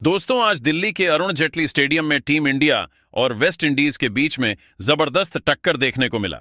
दोस्तों, आज दिल्ली के अरुण जेटली स्टेडियम में टीम इंडिया और वेस्ट इंडीज के बीच में जबरदस्त टक्कर देखने को मिला,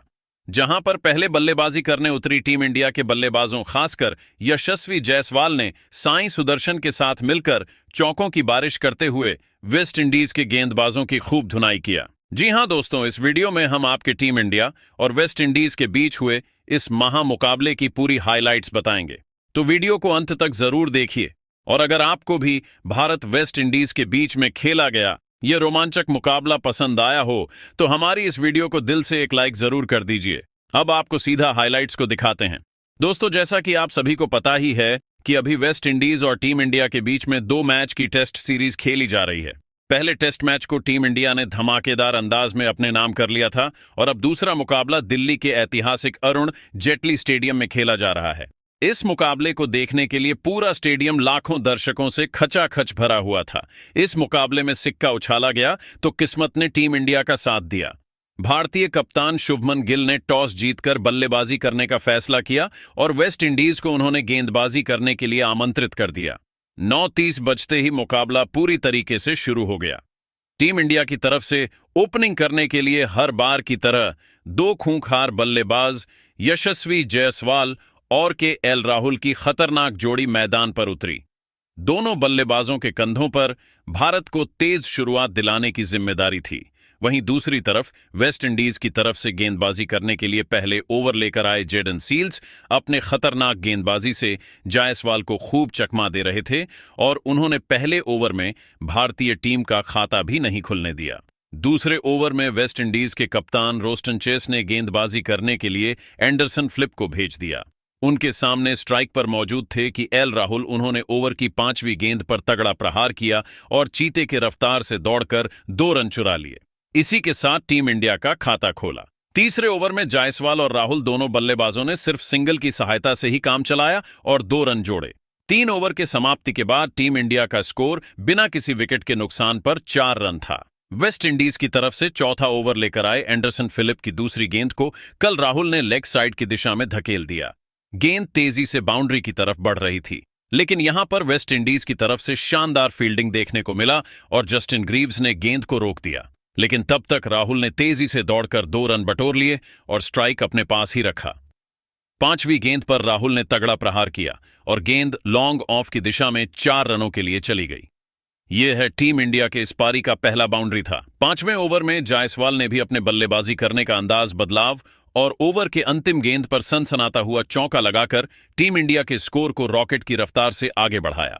जहां पर पहले बल्लेबाजी करने उतरी टीम इंडिया के बल्लेबाजों खासकर यशस्वी जायसवाल ने साई सुदर्शन के साथ मिलकर चौकों की बारिश करते हुए वेस्ट इंडीज के गेंदबाजों की खूब धुनाई किया। जी हां दोस्तों, इस वीडियो में हम आपके टीम इंडिया और वेस्ट इंडीज के बीच हुए इस महामुकाबले की पूरी हाइलाइट्स बताएंगे, तो वीडियो को अंत तक जरूर देखिए। और अगर आपको भी भारत वेस्ट इंडीज के बीच में खेला गया ये रोमांचक मुकाबला पसंद आया हो तो हमारी इस वीडियो को दिल से एक लाइक जरूर कर दीजिए। अब आपको सीधा हाइलाइट्स को दिखाते हैं। दोस्तों, जैसा कि आप सभी को पता ही है कि अभी वेस्ट इंडीज और टीम इंडिया के बीच में 2 मैच की टेस्ट सीरीज खेली जा रही है। पहले टेस्ट मैच को टीम इंडिया ने धमाकेदार अंदाज में अपने नाम कर लिया था और अब दूसरा मुकाबला दिल्ली के ऐतिहासिक अरुण जेटली स्टेडियम में खेला जा रहा है। इस मुकाबले को देखने के लिए पूरा स्टेडियम लाखों दर्शकों से खचाखच भरा हुआ था। इस मुकाबले में सिक्का उछाला गया तो किस्मत ने टीम इंडिया का साथ दिया। भारतीय कप्तान शुभमन गिल ने टॉस जीतकर बल्लेबाजी करने का फैसला किया और वेस्ट इंडीज को उन्होंने गेंदबाजी करने के लिए आमंत्रित कर दिया। 9:30 बजते ही मुकाबला पूरी तरीके से शुरू हो गया। टीम इंडिया की तरफ से ओपनिंग करने के लिए हर बार की तरह 2 खूंखार बल्लेबाज यशस्वी जायसवाल और केएल राहुल की खतरनाक जोड़ी मैदान पर उतरी। दोनों बल्लेबाजों के कंधों पर भारत को तेज शुरुआत दिलाने की जिम्मेदारी थी। वहीं दूसरी तरफ वेस्ट इंडीज की तरफ से गेंदबाजी करने के लिए पहले ओवर लेकर आए जेडन सील्स अपने खतरनाक गेंदबाजी से जायसवाल को खूब चकमा दे रहे थे और उन्होंने पहले ओवर में भारतीय टीम का खाता भी नहीं खुलने दिया। दूसरे ओवर में वेस्ट इंडीज के कप्तान रोस्टन चेस ने गेंदबाजी करने के लिए एंडरसन फिलिप को भेज दिया। उनके सामने स्ट्राइक पर मौजूद थे कि एल राहुल। उन्होंने ओवर की 5वीं गेंद पर तगड़ा प्रहार किया और चीते के रफ्तार से दौड़कर 2 रन चुरा लिए। इसी के साथ टीम इंडिया का खाता खोला। तीसरे ओवर में जायसवाल और राहुल दोनों बल्लेबाजों ने सिर्फ सिंगल की सहायता से ही काम चलाया और 2 रन जोड़े। 3 ओवर के समाप्ति के बाद टीम इंडिया का स्कोर बिना किसी विकेट के नुकसान पर 4 रन था। वेस्ट इंडीज की तरफ से चौथा ओवर लेकर आए एंडरसन फिलिप की दूसरी गेंद को कल राहुल ने लेग साइड की दिशा में धकेल दिया। गेंद तेजी से बाउंड्री की तरफ बढ़ रही थी, लेकिन यहां पर वेस्ट इंडीज की तरफ से शानदार फील्डिंग देखने को मिला और जस्टिन ग्रीव्स ने गेंद को रोक दिया। लेकिन तब तक राहुल ने तेजी से दौड़कर 2 रन बटोर लिए और स्ट्राइक अपने पास ही रखा। 5वीं गेंद पर राहुल ने तगड़ा प्रहार किया और गेंद लॉन्ग ऑफ की दिशा में 4 रनों के लिए चली गई। यह है टीम इंडिया के इस पारी का पहला बाउंड्री था। 5वें ओवर में जायसवाल ने भी अपने बल्लेबाजी करने का अंदाज बदलाव और ओवर के अंतिम गेंद पर सनसनाता हुआ चौका लगाकर टीम इंडिया के स्कोर को रॉकेट की रफ्तार से आगे बढ़ाया।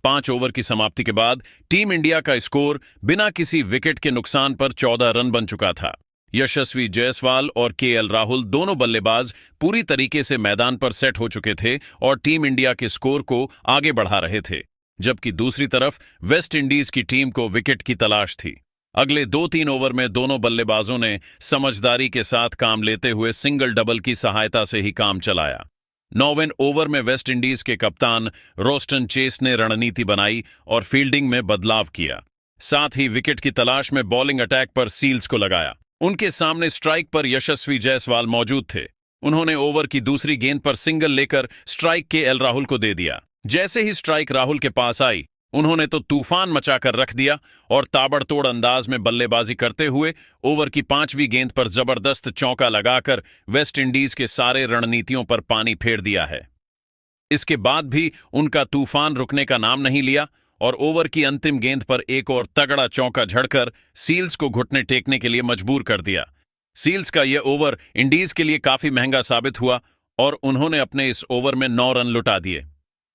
5 ओवर की समाप्ति के बाद टीम इंडिया का स्कोर बिना किसी विकेट के नुकसान पर 14 रन बन चुका था। यशस्वी जायसवाल और केएल राहुल दोनों बल्लेबाज पूरी तरीके से मैदान पर सेट हो चुके थे और टीम इंडिया के स्कोर को आगे बढ़ा रहे थे, जबकि दूसरी तरफ वेस्ट इंडीज की टीम को विकेट की तलाश थी। अगले 2-3 ओवर में दोनों बल्लेबाजों ने समझदारी के साथ काम लेते हुए सिंगल डबल की सहायता से ही काम चलाया। 9वें ओवर में वेस्ट इंडीज के कप्तान रोस्टन चेस ने रणनीति बनाई और फील्डिंग में बदलाव किया। साथ ही विकेट की तलाश में बॉलिंग अटैक पर सील्स को लगाया। उनके सामने स्ट्राइक पर यशस्वी जायसवाल मौजूद थे। उन्होंने ओवर की दूसरी गेंद पर सिंगल लेकर स्ट्राइक केएल राहुल को दे दिया। जैसे ही स्ट्राइक राहुल के पास आई, उन्होंने तो तूफान मचाकर रख दिया और ताबड़तोड़ अंदाज में बल्लेबाजी करते हुए ओवर की 5वीं गेंद पर जबरदस्त चौका लगाकर वेस्ट इंडीज के सारे रणनीतियों पर पानी फेर दिया है। इसके बाद भी उनका तूफान रुकने का नाम नहीं लिया और ओवर की अंतिम गेंद पर एक और तगड़ा चौका झड़कर सील्स को घुटने टेकने के लिए मजबूर कर दिया। सील्स का यह ओवर इंडीज के लिए काफी महंगा साबित हुआ और उन्होंने अपने इस ओवर में 9 रन लुटा दिए।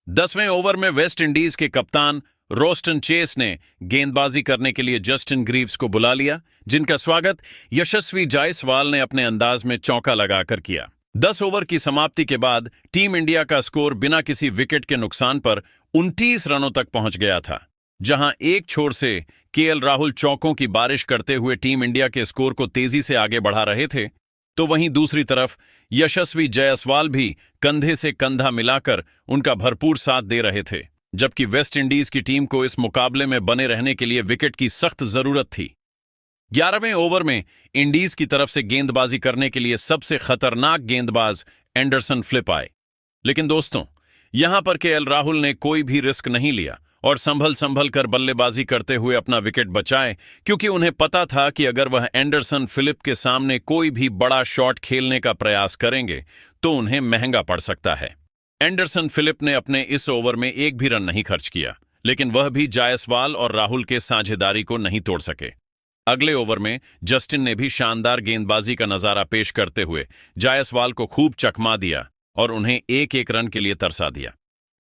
10वें ओवर में वेस्ट इंडीज के कप्तान रोस्टन चेस ने गेंदबाजी करने के लिए जस्टिन ग्रीव्स को बुला लिया, जिनका स्वागत यशस्वी जायसवाल ने अपने अंदाज में चौका लगाकर किया। 10 ओवर की समाप्ति के बाद टीम इंडिया का स्कोर बिना किसी विकेट के नुकसान पर 29 रनों तक पहुंच गया था। जहां एक छोर से केएल राहुल चौकों की बारिश करते हुए टीम इंडिया के स्कोर को तेजी से आगे बढ़ा रहे थे, तो वहीं दूसरी तरफ यशस्वी जायसवाल भी कंधे से कंधा मिलाकर उनका भरपूर साथ दे रहे थे, जबकि वेस्ट इंडीज की टीम को इस मुकाबले में बने रहने के लिए विकेट की सख्त जरूरत थी। 11वें ओवर में इंडीज की तरफ से गेंदबाजी करने के लिए सबसे खतरनाक गेंदबाज एंडरसन फिलिप आए, लेकिन दोस्तों यहां पर केएल राहुल ने कोई भी रिस्क नहीं लिया और संभल संभल कर बल्लेबाजी करते हुए अपना विकेट बचाए, क्योंकि उन्हें पता था कि अगर वह एंडरसन फिलिप के सामने कोई भी बड़ा शॉट खेलने का प्रयास करेंगे तो उन्हें महंगा पड़ सकता है। एंडरसन फिलिप ने अपने इस ओवर में एक भी रन नहीं खर्च किया, लेकिन वह भी जायसवाल और राहुल के साझेदारी को नहीं तोड़ सके। अगले ओवर में जस्टिन ने भी शानदार गेंदबाजी का नजारा पेश करते हुए जायसवाल को खूब चकमा दिया और उन्हें एक एक रन के लिए तरसा दिया।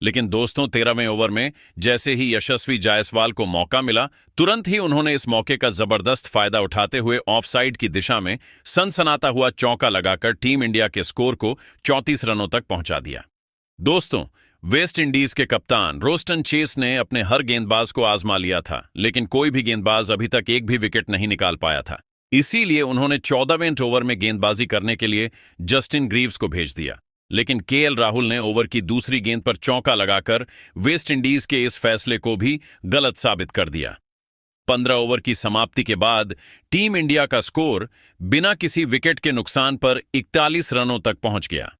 लेकिन दोस्तों, 13वें ओवर में जैसे ही यशस्वी जायसवाल को मौका मिला, तुरंत ही उन्होंने इस मौके का जबरदस्त फायदा उठाते हुए ऑफसाइड की दिशा में सनसनाता हुआ चौका लगाकर टीम इंडिया के स्कोर को 34 रनों तक पहुंचा दिया। दोस्तों, वेस्ट इंडीज के कप्तान रोस्टन चेस ने अपने हर गेंदबाज को आजमा लिया था, लेकिन कोई भी गेंदबाज अभी तक एक भी विकेट नहीं निकाल पाया था। इसीलिए उन्होंने 14वें ओवर में गेंदबाजी करने के लिए जस्टिन ग्रीव्स को भेज दिया। लेकिन केएल राहुल ने ओवर की दूसरी गेंद पर चौका लगाकर वेस्ट इंडीज के इस फैसले को भी गलत साबित कर दिया। 15 ओवर की समाप्ति के बाद टीम इंडिया का स्कोर बिना किसी विकेट के नुकसान पर 41 रनों तक पहुंच गया।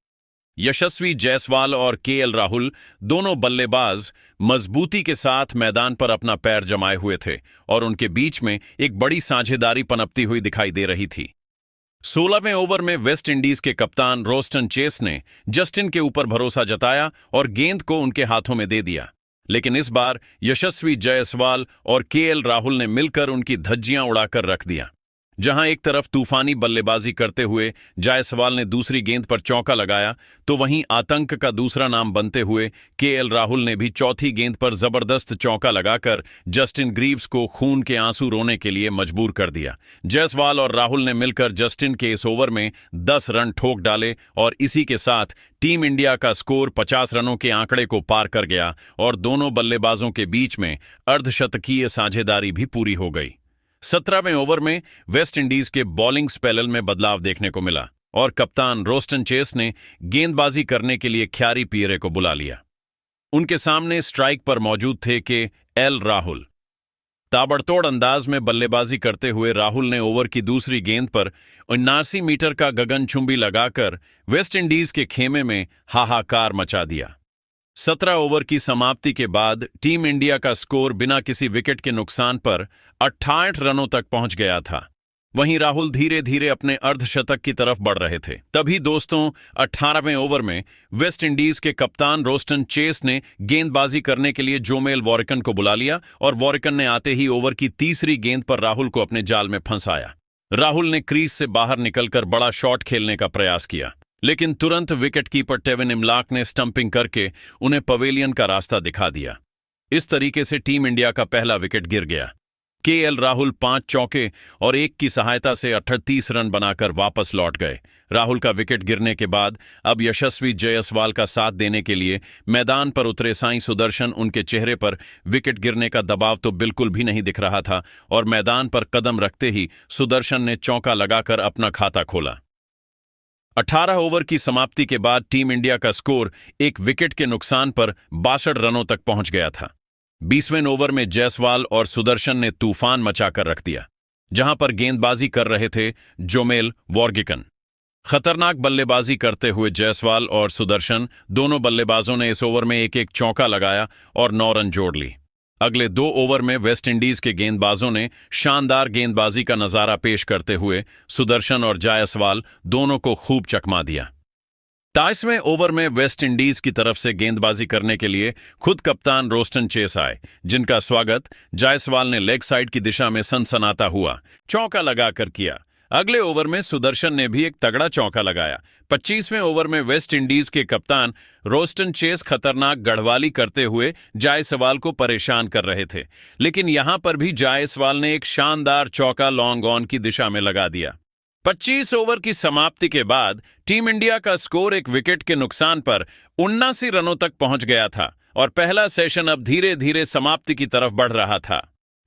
यशस्वी जायसवाल और केएल राहुल दोनों बल्लेबाज मजबूती के साथ मैदान पर अपना पैर जमाए हुए थे और उनके बीच में एक बड़ी साझेदारी पनपती हुई दिखाई दे रही थी। 16वें ओवर में वेस्ट इंडीज के कप्तान रोस्टन चेस ने जस्टिन के ऊपर भरोसा जताया और गेंद को उनके हाथों में दे दिया। लेकिन इस बार यशस्वी जायसवाल और केएल राहुल ने मिलकर उनकी धज्जियां उड़ाकर रख दिया। जहां एक तरफ तूफानी बल्लेबाजी करते हुए जायसवाल ने दूसरी गेंद पर चौका लगाया, तो वहीं आतंक का दूसरा नाम बनते हुए केएल राहुल ने भी चौथी गेंद पर जबरदस्त चौका लगाकर जस्टिन ग्रीव्स को खून के आंसू रोने के लिए मजबूर कर दिया। जायसवाल और राहुल ने मिलकर जस्टिन के इस ओवर में 10 रन ठोक डाले और इसी के साथ टीम इंडिया का स्कोर 50 रनों के आंकड़े को पार कर गया और दोनों बल्लेबाजों के बीच में अर्धशतकीय साझेदारी भी पूरी हो गई। 17वें ओवर में वेस्ट इंडीज के बॉलिंग स्पेल में बदलाव देखने को मिला और कप्तान रोस्टन चेस ने गेंदबाजी करने के लिए ख्यारी पियरे को बुला लिया। उनके सामने स्ट्राइक पर मौजूद थे केएल राहुल। ताबड़तोड़ अंदाज में बल्लेबाजी करते हुए राहुल ने ओवर की दूसरी गेंद पर 79 मीटर का गगनचुंबी लगाकर वेस्ट इंडीज के खेमे में हाहाकार मचा दिया। 17 ओवर की समाप्ति के बाद टीम इंडिया का स्कोर बिना किसी विकेट के नुकसान पर 68 रनों तक पहुंच गया था। वहीं राहुल धीरे धीरे अपने अर्धशतक की तरफ बढ़ रहे थे। तभी दोस्तों, 18वें ओवर में वेस्ट इंडीज के कप्तान रोस्टन चेस ने गेंदबाजी करने के लिए जोमेल वॉरिकन को बुला लिया और वॉरिकन ने आते ही ओवर की तीसरी गेंद पर राहुल को अपने जाल में फंसाया। राहुल ने क्रीज से बाहर निकलकर बड़ा शॉट खेलने का प्रयास किया, लेकिन तुरंत विकेटकीपर टेविन इमलाक ने स्टंपिंग करके उन्हें पवेलियन का रास्ता दिखा दिया। इस तरीके से टीम इंडिया का पहला विकेट गिर गया। केएल राहुल 5 चौके और 1 की सहायता से 38 रन बनाकर वापस लौट गए। राहुल का विकेट गिरने के बाद अब यशस्वी जायसवाल का साथ देने के लिए मैदान पर उतरे साईं सुदर्शन, उनके चेहरे पर विकेट गिरने का दबाव तो बिल्कुल भी नहीं दिख रहा था और मैदान पर कदम रखते ही सुदर्शन ने चौका लगाकर अपना खाता खोला। 18 ओवर की समाप्ति के बाद टीम इंडिया का स्कोर 1 विकेट के नुकसान पर 62 रनों तक पहुंच गया था। 20वें ओवर में जायसवाल और सुदर्शन ने तूफान मचाकर रख दिया, जहां पर गेंदबाजी कर रहे थे जोमेल वॉर्गिकन। खतरनाक बल्लेबाजी करते हुए जायसवाल और सुदर्शन दोनों बल्लेबाजों ने इस ओवर में एक एक चौका लगाया और 9 रन जोड़ ली। अगले 2 ओवर में वेस्ट इंडीज के गेंदबाजों ने शानदार गेंदबाजी का नजारा पेश करते हुए सुदर्शन और जायसवाल दोनों को खूब चकमा दिया। 23वें ओवर में वेस्ट इंडीज की तरफ से गेंदबाजी करने के लिए खुद कप्तान रोस्टन चेस आए, जिनका स्वागत जायसवाल ने लेग साइड की दिशा में सनसनाता हुआ चौका लगाकर किया। अगले ओवर में सुदर्शन ने भी एक तगड़ा चौका लगाया। 25वें ओवर में वेस्ट इंडीज के कप्तान रोस्टन चेस खतरनाक गढ़वाली करते हुए जायसवाल को परेशान कर रहे थे, लेकिन यहां पर भी जायसवाल ने एक शानदार चौका लॉन्ग ऑन की दिशा में लगा दिया। 25 ओवर की समाप्ति के बाद टीम इंडिया का स्कोर 1 विकेट के नुकसान पर 79 रनों तक पहुंच गया था और पहला सेशन अब धीरे धीरे समाप्ति की तरफ बढ़ रहा था।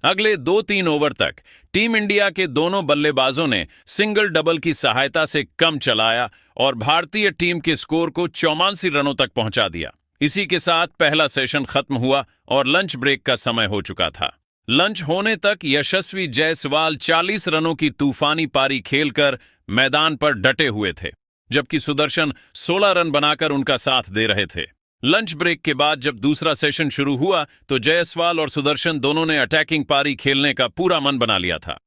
अगले 2-3 ओवर तक टीम इंडिया के दोनों बल्लेबाजों ने सिंगल डबल की सहायता से कम चलाया और भारतीय टीम के स्कोर को 84 रनों तक पहुंचा दिया। इसी के साथ पहला सेशन खत्म हुआ और लंच ब्रेक का समय हो चुका था। लंच होने तक यशस्वी जायसवाल 40 रनों की तूफानी पारी खेलकर मैदान पर डटे हुए थे, जबकि सुदर्शन 16 रन बनाकर उनका साथ दे रहे थे। लंच ब्रेक के बाद जब दूसरा सेशन शुरू हुआ तो जायसवाल और सुदर्शन दोनों ने अटैकिंग पारी खेलने का पूरा मन बना लिया था।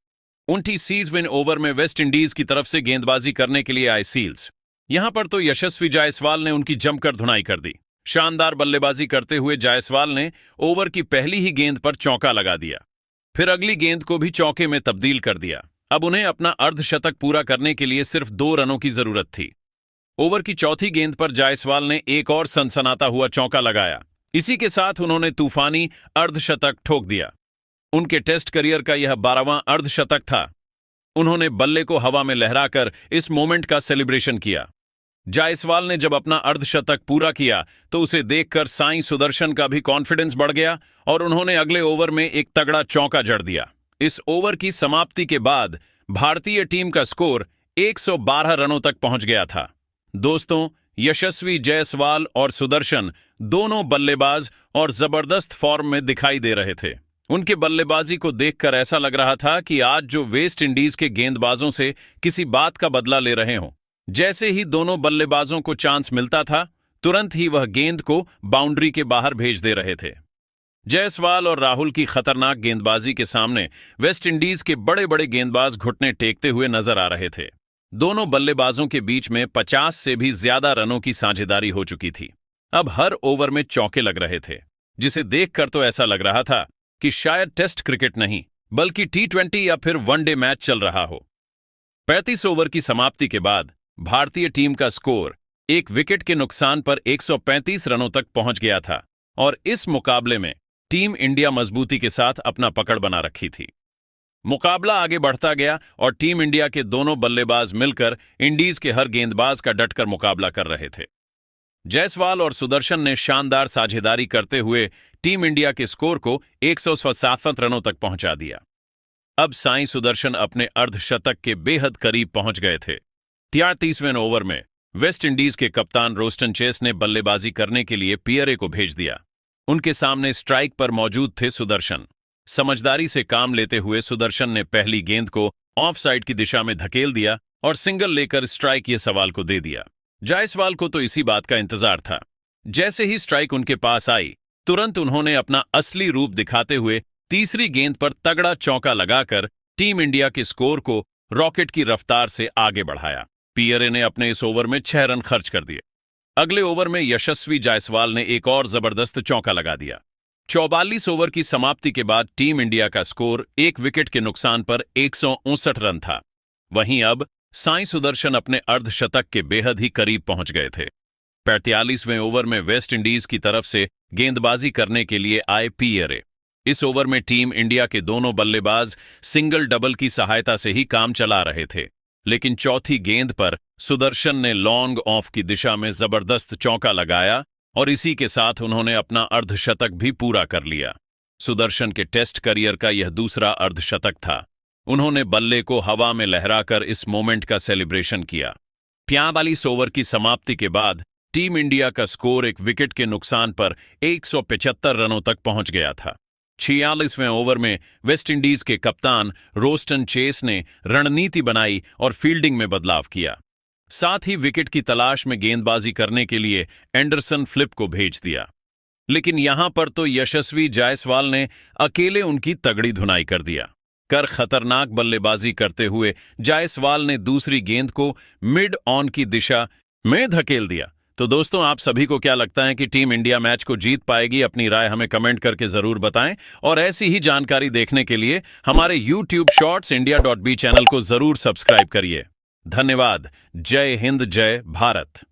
29वें ओवर में वेस्ट इंडीज की तरफ से गेंदबाजी करने के लिए आए सील्स। यहां पर तो यशस्वी जायसवाल ने उनकी जमकर धुनाई कर दी। शानदार बल्लेबाजी करते हुए जायसवाल ने ओवर की पहली ही गेंद पर चौका लगा दिया, फिर अगली गेंद को भी चौके में तब्दील कर दिया। अब उन्हें अपना अर्धशतक पूरा करने के लिए सिर्फ 2 रनों की जरूरत थी। ओवर की चौथी गेंद पर जायसवाल ने एक और सनसनाता हुआ चौका लगाया। इसी के साथ उन्होंने तूफानी अर्धशतक ठोक दिया। उनके टेस्ट करियर का यह 12वां अर्धशतक था। उन्होंने बल्ले को हवा में लहराकर इस मोमेंट का सेलिब्रेशन किया। जायसवाल ने जब अपना अर्धशतक पूरा किया तो उसे देखकर साईं सुदर्शन का भी कॉन्फिडेंस बढ़ गया और उन्होंने अगले ओवर में एक तगड़ा चौका जड़ दिया। इस ओवर की समाप्ति के बाद भारतीय टीम का स्कोर 112 रनों तक पहुंच गया था। दोस्तों, यशस्वी जायसवाल और सुदर्शन दोनों बल्लेबाज और जबरदस्त फॉर्म में दिखाई दे रहे थे। उनके बल्लेबाजी को देखकर ऐसा लग रहा था कि आज जो वेस्ट इंडीज के गेंदबाजों से किसी बात का बदला ले रहे हों। जैसे ही दोनों बल्लेबाजों को चांस मिलता था, तुरंत ही वह गेंद को बाउंड्री के बाहर भेज दे रहे थे। जायसवाल और राहुल की खतरनाक गेंदबाजी के सामने वेस्ट इंडीज के बड़े बड़े गेंदबाज घुटने टेकते हुए नजर आ रहे थे। दोनों बल्लेबाजों के बीच में 50 से भी ज्यादा रनों की साझेदारी हो चुकी थी। अब हर ओवर में चौके लग रहे थे, जिसे देखकर तो ऐसा लग रहा था कि शायद टेस्ट क्रिकेट नहीं बल्कि T20 या फिर वनडे मैच चल रहा हो। 35 ओवर की समाप्ति के बाद भारतीय टीम का स्कोर एक विकेट के नुकसान पर 135 रनों तक पहुंच गया था और इस मुकाबले में टीम इंडिया मजबूती के साथ अपना पकड़ बना रखी थी। मुकाबला आगे बढ़ता गया और टीम इंडिया के दोनों बल्लेबाज मिलकर इंडीज के हर गेंदबाज का डटकर मुकाबला कर रहे थे। जायसवाल और सुदर्शन ने शानदार साझेदारी करते हुए टीम इंडिया के स्कोर को 167 रनों तक पहुंचा दिया। अब साईं सुदर्शन अपने अर्धशतक के बेहद करीब पहुंच गए थे। 33वें ओवर में वेस्ट इंडीज के कप्तान रोस्टन चेस ने बल्लेबाजी करने के लिए पियरे को भेज दिया। उनके सामने स्ट्राइक पर मौजूद थे सुदर्शन। समझदारी से काम लेते हुए सुदर्शन ने पहली गेंद को ऑफ साइड की दिशा में धकेल दिया और सिंगल लेकर स्ट्राइक ये सवाल को दे दिया। जायसवाल को तो इसी बात का इंतजार था। जैसे ही स्ट्राइक उनके पास आई, तुरंत उन्होंने अपना असली रूप दिखाते हुए तीसरी गेंद पर तगड़ा चौका लगाकर टीम इंडिया के स्कोर को रॉकेट की रफ्तार से आगे बढ़ाया। पियरे ने अपने इस ओवर में 6 रन खर्च कर दिए। अगले ओवर में यशस्वी जायसवाल ने एक और जबरदस्त चौका लगा दिया। 44 ओवर की समाप्ति के बाद टीम इंडिया का स्कोर एक विकेट के नुकसान पर 159 रन था। वहीं अब साईं सुदर्शन अपने अर्धशतक के बेहद ही करीब पहुंच गए थे। 45वें ओवर में वेस्ट इंडीज की तरफ से गेंदबाजी करने के लिए आए पियरे। इस ओवर में टीम इंडिया के दोनों बल्लेबाज सिंगल डबल की सहायता से ही काम चला रहे थे, लेकिन चौथी गेंद पर सुदर्शन ने लॉन्ग ऑफ की दिशा में जबरदस्त चौका लगाया और इसी के साथ उन्होंने अपना अर्धशतक भी पूरा कर लिया। सुदर्शन के टेस्ट करियर का यह दूसरा अर्धशतक था। उन्होंने बल्ले को हवा में लहराकर इस मोमेंट का सेलिब्रेशन किया। 45 ओवर की समाप्ति के बाद टीम इंडिया का स्कोर एक विकेट के नुकसान पर 175 रनों तक पहुंच गया था। 46वें ओवर में वेस्ट इंडीज के कप्तान रोस्टन चेस ने रणनीति बनाई और फील्डिंग में बदलाव किया। साथ ही विकेट की तलाश में गेंदबाजी करने के लिए एंडरसन फ्लिप को भेज दिया। लेकिन यहां पर तो यशस्वी जायसवाल ने अकेले उनकी तगड़ी धुनाई कर दिया। खतरनाक बल्लेबाजी करते हुए जायसवाल ने दूसरी गेंद को मिड ऑन की दिशा में धकेल दिया। तो दोस्तों, आप सभी को क्या लगता है कि टीम इंडिया मैच को जीत पाएगी? अपनी राय हमें कमेंट करके जरूर बताएं और ऐसी ही जानकारी देखने के लिए हमारे YouTube shortsindia.b चैनल को जरूर सब्सक्राइब करिए। धन्यवाद। जय हिंद, जय भारत।